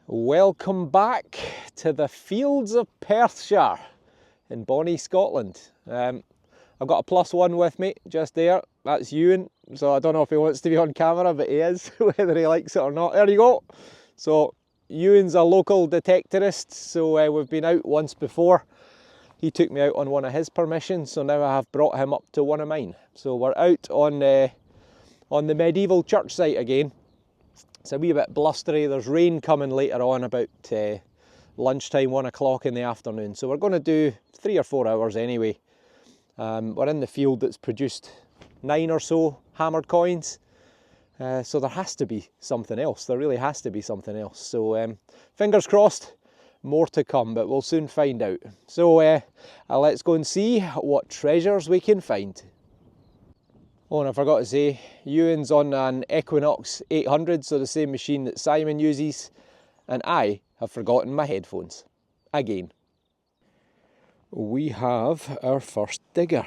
Welcome back to the fields of Perthshire in bonnie Scotland. I've got a +1 with me just there. That's Ewan, so I don't know if he wants to be on camera, but he is, whether he likes it or not. There you go. So Ewan's a local detectorist, so we've been out once before. He took me out on one of his permissions, so now I have brought him up to one of mine. So we're out on the medieval church site again. It's a wee bit blustery. There's rain coming later on about lunchtime, 1 o'clock in the afternoon. So we're going to do 3 or 4 hours anyway. We're in the field that's produced 9 or so hammered coins. So there has to be something else. There really has to be something else. So fingers crossed, more to come, but we'll soon find out. So let's go and see what treasures we can find. Oh, and I forgot to say, Ewan's on an Equinox 800, so the same machine that Simon uses, and I have forgotten my headphones. Again. We have our first digger.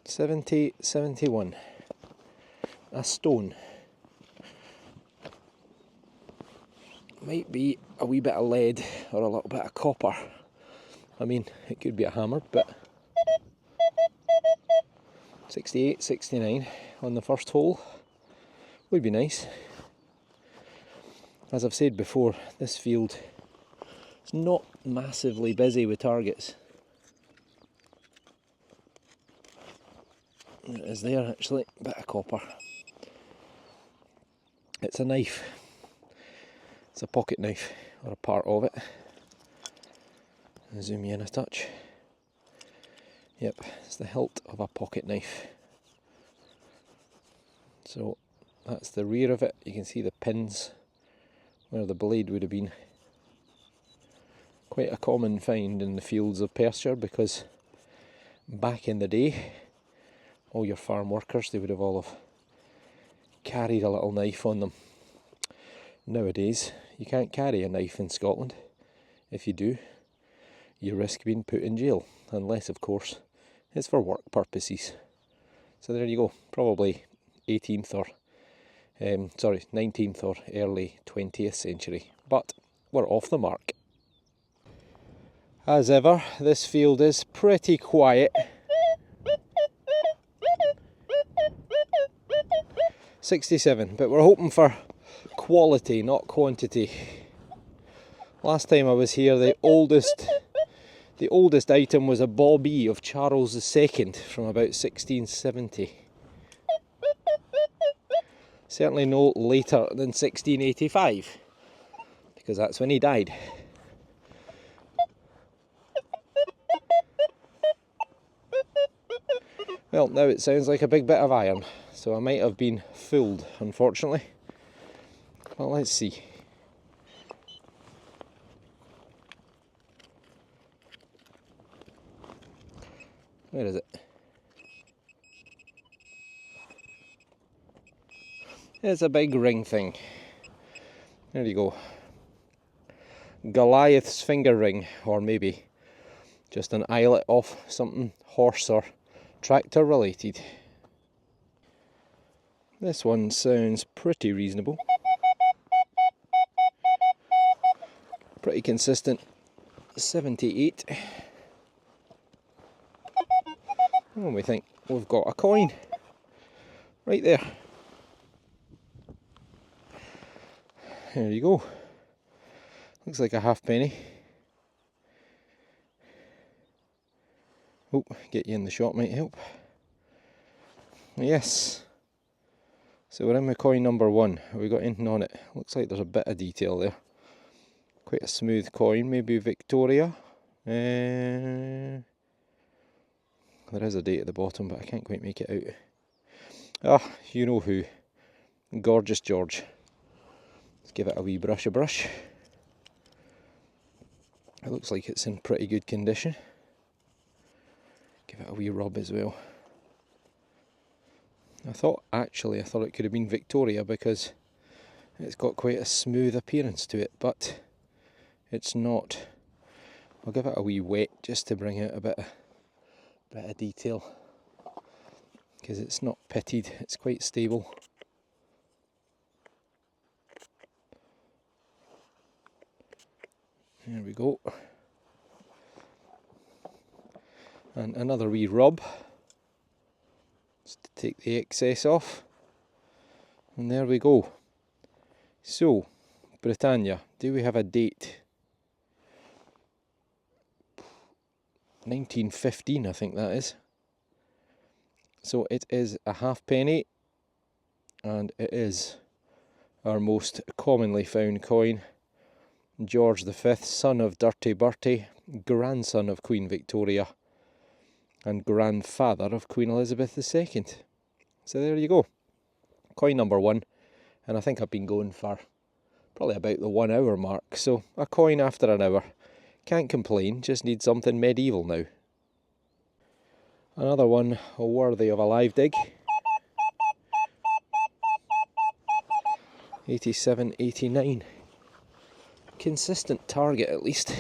7071. A stone. Might be a wee bit of lead or a little bit of copper. I mean, it could be a hammer, but 68, 69 on the first hole would be nice. As I've said before, this field is not massively busy with targets. It is there actually, a bit of copper. It's a knife. It's a pocket knife, or a part of it. I'll zoom you in a touch. Yep, it's the hilt of a pocket knife. So that's the rear of it. You can see the pins where the blade would have been. Quite a common find in the fields of Perthshire, because back in the day, all your farm workers, they would have all carried a little knife on them. Nowadays, you can't carry a knife in Scotland. If you do, you risk being put in jail, unless of course it's for work purposes. So there you go, probably 19th or early 20th century, but we're off the mark. As ever, this field is pretty quiet. 67, but we're hoping for quality, not quantity. Last time I was here, the oldest item was a bawbee of Charles II from about 1670. Certainly no later than 1685, because that's when he died. Well, now it sounds like a big bit of iron, so I might have been fooled, unfortunately. Well, let's see. Where is it? It's a big ring thing. There you go. Goliath's finger ring, or maybe just an eyelet off something horse or tractor related. This one sounds pretty reasonable. Pretty consistent. 78. And we think we've got a coin right there. There you go. Looks like a halfpenny. Oh, get you in the shot might help. Yes. So we're in with coin number 1. Have we got anything on it? Looks like there's a bit of detail there. Quite a smooth coin, maybe Victoria. There is a date at the bottom, but I can't quite make it out. Ah, you know who. Gorgeous George. Let's give it a wee brush. It looks like it's in pretty good condition. Give it a wee rub as well. I thought it could have been Victoria, because it's got quite a smooth appearance to it, but it's not. I'll give it a wee wet just to bring out a bit of detail, because it's not pitted, it's quite stable. There we go. And another wee rub, just to take the excess off. And there we go. So, Britannia, do we have a date? 1915, I think that is. So it is a halfpenny, and it is our most commonly found coin. George V, son of Dirty Bertie, grandson of Queen Victoria, and grandfather of Queen Elizabeth II. So there you go. Coin number 1, and I think I've been going for probably about the 1 hour mark, so a coin after an hour. Can't complain, just need something medieval now. Another one worthy of a live dig. 87, 89. Consistent target at least.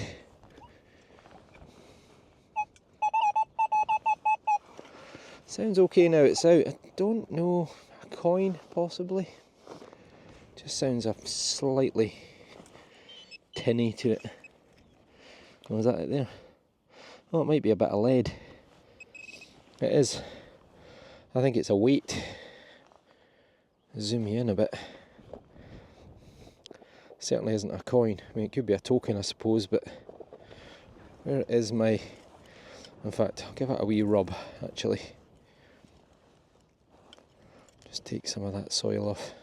Sounds okay now it's out. I don't know, a coin possibly? Just sounds a slightly tinny to it. Oh, is that it there? Oh, it might be a bit of lead. It is. I think it's a weight. Zoom you in a bit. Certainly isn't a coin. I mean, it could be a token, I suppose, but where is my... In fact, I'll give it a wee rub, actually. Just take some of that soil off.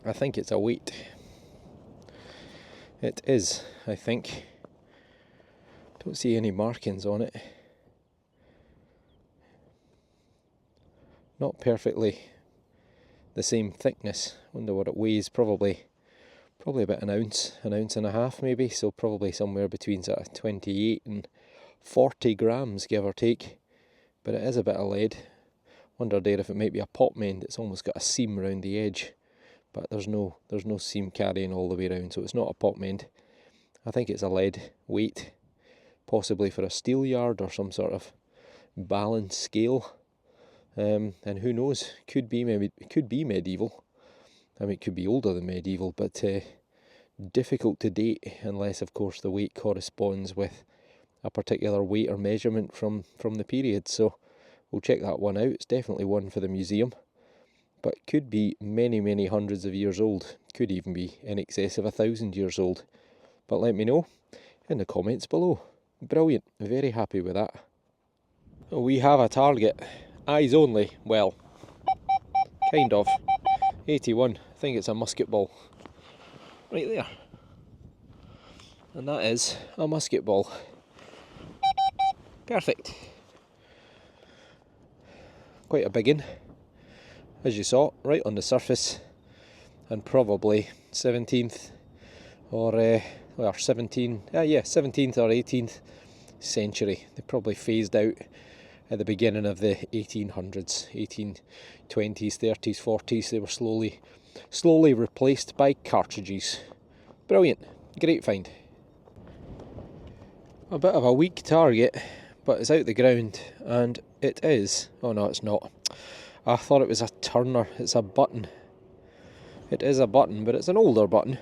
I think it's a weight. It is, I think. Don't see any markings on it. Not perfectly the same thickness. Wonder what it weighs. Probably about an ounce and a half maybe. So probably somewhere between sort of 28 and 40 grams, give or take. But it is a bit of lead. Wonder there if it might be a pot mend. It's almost got a seam around the edge. But there's no seam carrying all the way around, so it's not a pot mend. I think it's a lead weight, possibly for a steel yard or some sort of balance scale. And who knows? Could be medieval. I mean, it could be older than medieval, but difficult to date unless, of course, the weight corresponds with a particular weight or measurement from the period. So we'll check that one out. It's definitely one for the museum. But could be many, many hundreds of years old. Could even be in excess of 1,000 years old. But let me know in the comments below. Brilliant, very happy with that. We have a target. Eyes only, well, kind of. 81, I think it's a musket ball. Right there. And that is a musket ball. Perfect. Quite a big one. As you saw, right on the surface, and probably 17th or 17th or 18th century. They probably phased out at the beginning of the 1800s, 1820s, 30s, 40s. They were slowly replaced by cartridges. Brilliant, great find. A bit of a weak target, but it's out the ground, and it is. Oh no, it's not. I thought it was a turner. It's a button. It is a button, but it's an older button.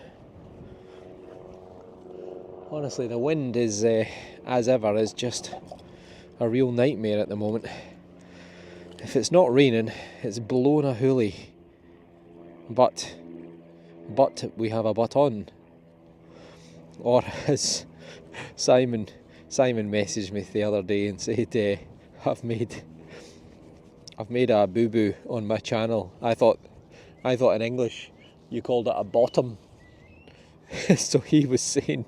Honestly, the wind is, as ever, is just a real nightmare at the moment. If it's not raining, it's blowing a hoolie. But we have a button. Or as Simon messaged me the other day and said, I've made a boo-boo on my channel. I thought in English you called it a bottom. So he was saying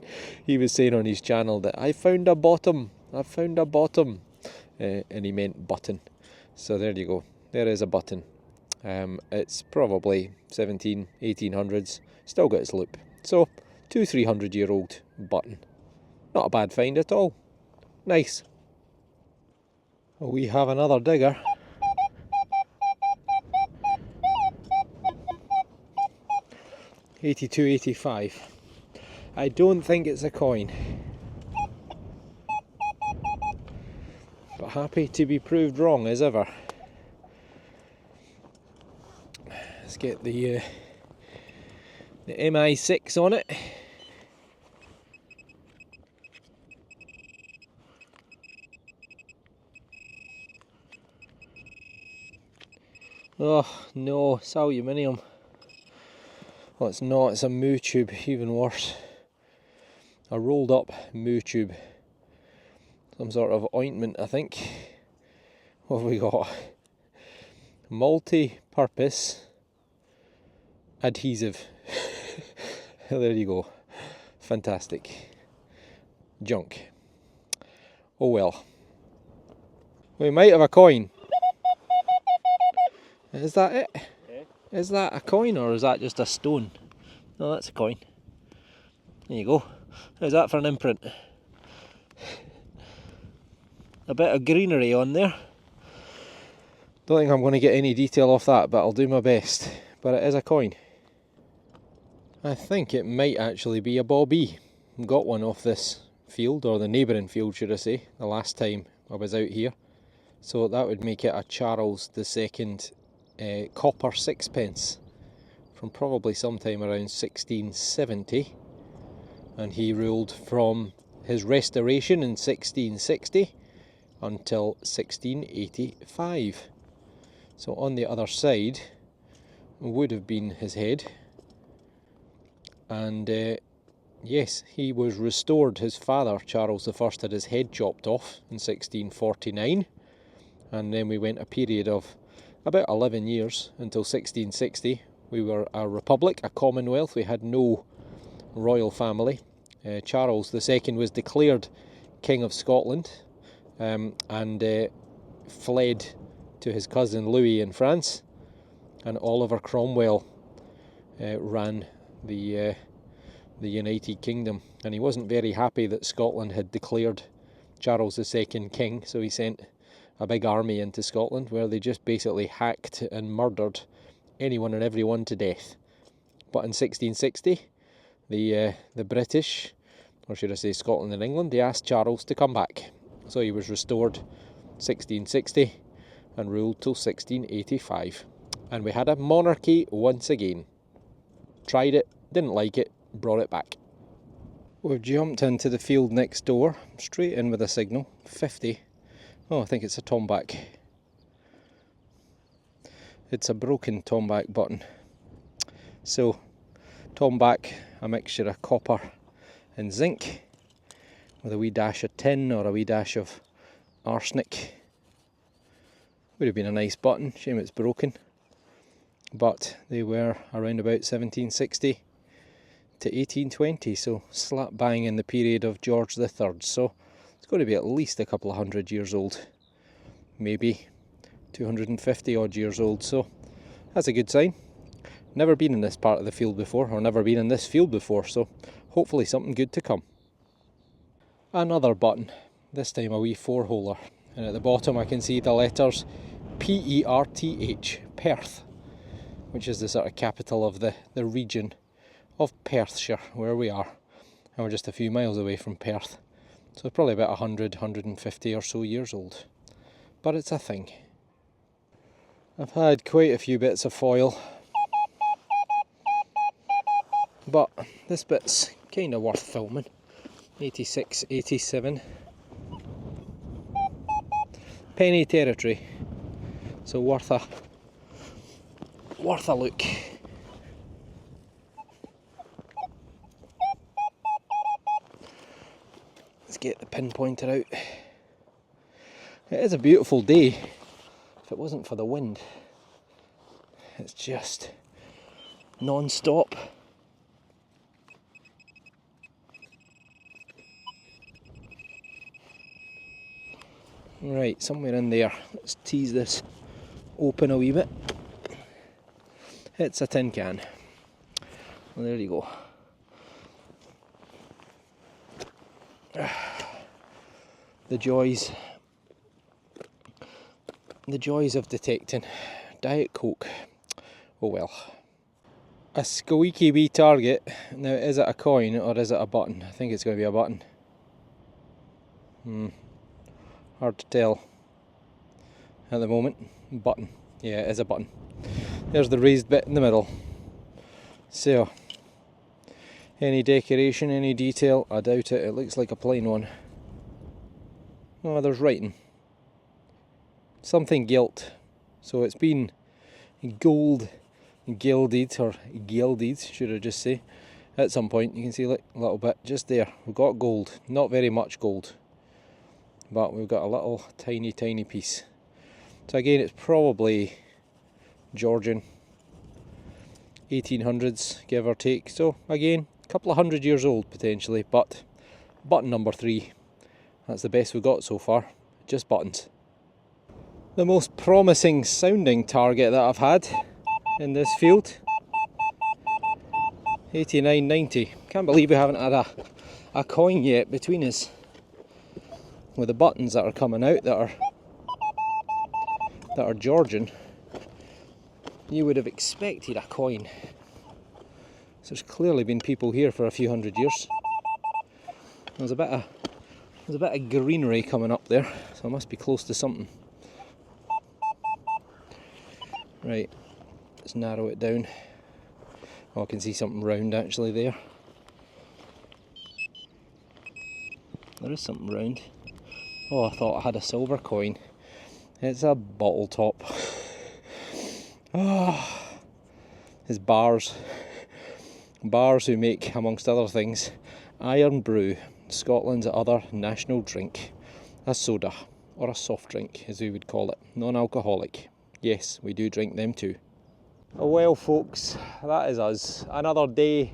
on his channel that I found a bottom, and he meant button. So there you go. There is a button. It's probably 1800s. Still got its loop. So 200-300-year-old button. Not a bad find at all. Nice. Well, we have another digger. $82, $85. I don't think it's a coin, but happy to be proved wrong as ever. Let's get the MI6 on it. Oh no, it's aluminium. Well, it's not, it's a moo tube, even worse. A rolled up moo tube. Some sort of ointment, I think. What have we got? Multi-purpose adhesive. There you go. Fantastic. Junk. Oh well. We might have a coin. Is that it? Yeah. Is that a coin or is that just a stone? No, that's a coin. There you go. How's that for an imprint? A bit of greenery on there. Don't think I'm going to get any detail off that, but I'll do my best. But it is a coin. I think it might actually be a bobby. Got one off this field, or the neighbouring field should I say, the last time I was out here. So that would make it a Charles II copper sixpence from probably sometime around 1670. And he ruled from his restoration in 1660 until 1685. So on the other side would have been his head. And yes, he was restored. His father, Charles I, had his head chopped off in 1649. And then we went a period of about 11 years until 1660. We were a republic, a commonwealth. We had no royal family. Charles II was declared King of Scotland and fled to his cousin Louis in France, and Oliver Cromwell ran the United Kingdom, and he wasn't very happy that Scotland had declared Charles II king, so he sent a big army into Scotland where they just basically hacked and murdered anyone and everyone to death. But in 1660 the British, or should I say Scotland and England, they asked Charles to come back. So he was restored 1660 and ruled till 1685. And we had a monarchy once again. Tried it, didn't like it, brought it back. We've jumped into the field next door, straight in with a signal, 50. Oh, I think it's a tomback. It's a broken tomback button. So, tomback, a mixture of copper and zinc with a wee dash of tin or a wee dash of arsenic. Would have been a nice button, shame it's broken. But they were around about 1760 to 1820, so slap bang in the period of George III. So it's going to be at least a couple of 100 years old, maybe 250 odd years old, so that's a good sign. Never been in this part of the field before, or never been in this field before, so hopefully something good to come. Another button, this time a wee 4-holer, and at the bottom I can see the letters P-E-R-T-H, Perth, which is the sort of capital of the region of Perthshire, where we are. And we're just a few miles away from Perth, so probably about 100, 150 or so years old. But it's a thing. I've had quite a few bits of foil, but this bit's kind of worth filming. 86, 87. Penny territory, so worth a look. Let's get the pinpointer out. It is a beautiful day. If it wasn't for the wind, it's just non-stop. Right, somewhere in there. Let's tease this open a wee bit. It's a tin can. Well, there you go. The joys of detecting. Diet Coke. Oh well. A squeaky wee target. Now, is it a coin or is it a button? I think it's going to be a button. Hard to tell. at the moment. Button. Yeah, it is a button. There's the raised bit in the middle. So, any decoration, any detail? I doubt it. It looks like a plain one. Oh, there's writing. Something gilt. So it's been gold gilded, or gilded should I just say, at some point. You can see, look, a little bit just there. We've got gold. Not very much gold, but we've got a little tiny piece. So again, it's probably Georgian, 1800s give or take. So again, a couple of 100 years old potentially, but button number 3. That's the best we've got so far, just buttons. The most promising sounding target that I've had in this field, 89.90. Can't believe we haven't had a coin yet between us. With the buttons that are coming out that are Georgian, you would have expected a coin. So there's clearly been people here for a few 100 years. There's a bit of greenery coming up there, so I must be close to something. Right, let's narrow it down. Oh, I can see something round actually there. There is something round. Oh, I thought I had a silver coin. It's a bottle top. Oh, it's bars. Bars who make, amongst other things, Iron Brew, Scotland's other national drink. A soda, or a soft drink as we would call it, non-alcoholic. Yes, we do drink them too. Oh well folks, that is us. Another day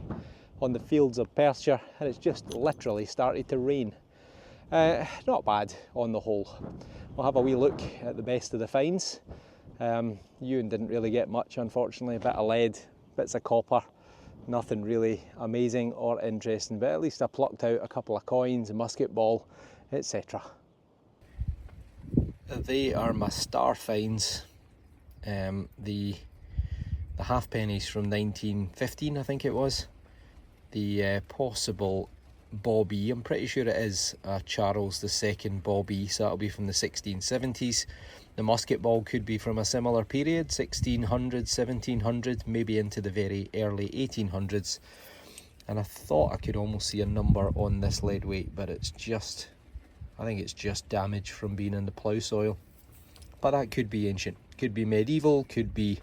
on the fields of Perthshire, and it's just literally started to rain. Not bad on the whole. We'll have a wee look at the best of the finds. Ewan didn't really get much, unfortunately. A bit of lead, bits of copper, nothing really amazing or interesting, but at least I plucked out a couple of coins, a musket ball, etc. They are my star finds. The halfpennies from 1915, I think it was. The possible Bobby, I'm pretty sure it is Charles II Bobby, so that'll be from the 1670s. The musket ball could be from a similar period, 1600, 1700, maybe into the very early 1800s. And I thought I could almost see a number on this lead weight, but it's just, I think it's just damage from being in the plough soil. But that could be ancient, could be medieval, could be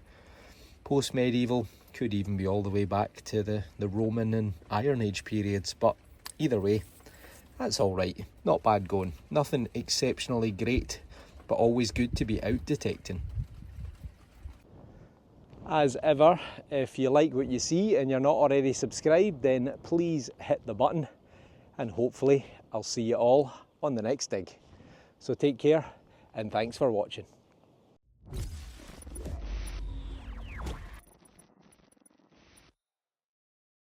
post-medieval, could even be all the way back to the Roman and Iron Age periods. But either way, that's all right. Not bad going. Nothing exceptionally great, but always good to be out detecting. As ever, if you like what you see and you're not already subscribed, then please hit the button, and hopefully I'll see you all on the next dig. So take care, and thanks for watching.